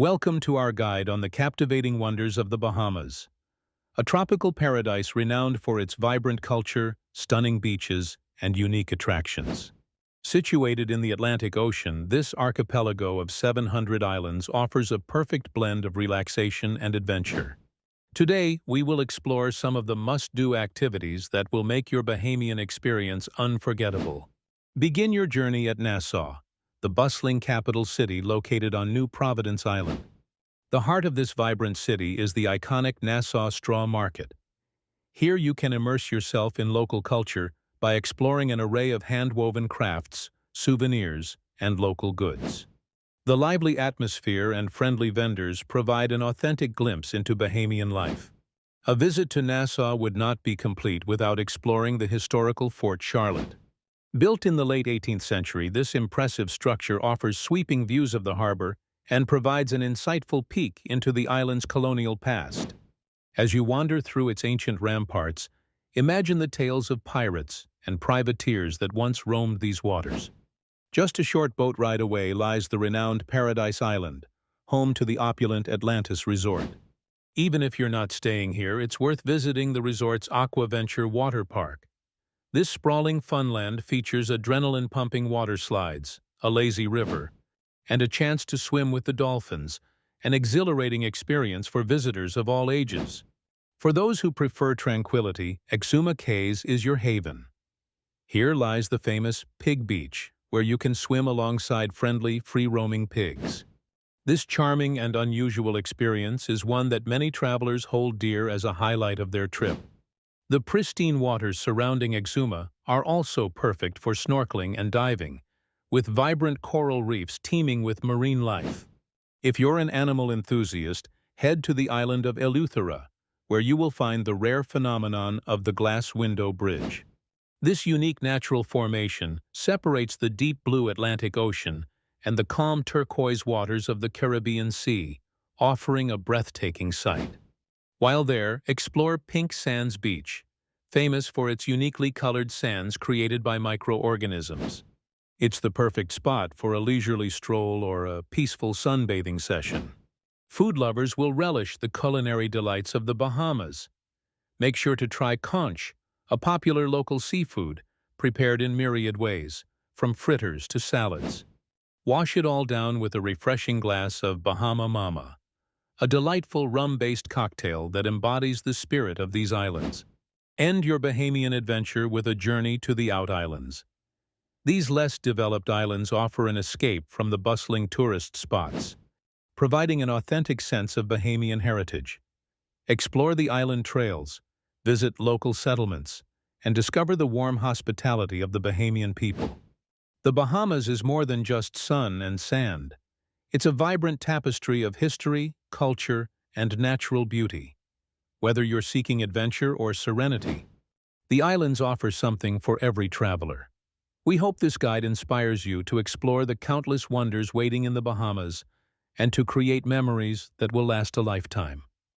Welcome to our guide on the captivating wonders of the Bahamas, a tropical paradise renowned for its vibrant culture, stunning beaches, and unique attractions. Situated in the Atlantic Ocean, this archipelago of 700 islands offers a perfect blend of relaxation and adventure. Today, we will explore some of the must-do activities that will make your Bahamian experience unforgettable. Begin your journey at Nassau, the bustling capital city located on New Providence Island. The heart of this vibrant city is the iconic Nassau Straw Market. Here you can immerse yourself in local culture by exploring an array of hand-woven crafts, souvenirs, and local goods. The lively atmosphere and friendly vendors provide an authentic glimpse into Bahamian life. A visit to Nassau would not be complete without exploring the historical Fort Charlotte. Built in the late 18th century, this impressive structure offers sweeping views of the harbor and provides an insightful peek into the island's colonial past. As you wander through its ancient ramparts, imagine the tales of pirates and privateers that once roamed these waters. Just a short boat ride away lies the renowned Paradise Island, home to the opulent Atlantis resort. Even if you're not staying here, it's worth visiting the resort's Aquaventure water park. This sprawling funland features adrenaline-pumping water slides, a lazy river, and a chance to swim with the dolphins, an exhilarating experience for visitors of all ages. For those who prefer tranquility, Exuma Cays is your haven. Here lies the famous Pig Beach, where you can swim alongside friendly, free-roaming pigs. This charming and unusual experience is one that many travelers hold dear as a highlight of their trip. The pristine waters surrounding Exuma are also perfect for snorkeling and diving, with vibrant coral reefs teeming with marine life. If you're an animal enthusiast, head to the island of Eleuthera, where you will find the rare phenomenon of the glass window bridge. This unique natural formation separates the deep blue Atlantic Ocean and the calm turquoise waters of the Caribbean Sea, offering a breathtaking sight. While there, explore Pink Sands Beach, famous for its uniquely colored sands created by microorganisms. It's the perfect spot for a leisurely stroll or a peaceful sunbathing session. Food lovers will relish the culinary delights of the Bahamas. Make sure to try conch, a popular local seafood prepared in myriad ways, from fritters to salads. Wash it all down with a refreshing glass of Bahama Mama, a delightful rum-based cocktail that embodies the spirit of these islands. End your Bahamian adventure with a journey to the Out Islands. These less developed islands offer an escape from the bustling tourist spots, providing an authentic sense of Bahamian heritage. Explore the island trails, visit local settlements, and discover the warm hospitality of the Bahamian people. The Bahamas is more than just sun and sand. It's a vibrant tapestry of history, culture, and natural beauty. Whether you're seeking adventure or serenity, the islands offer something for every traveler. We hope this guide inspires you to explore the countless wonders waiting in the Bahamas and to create memories that will last a lifetime.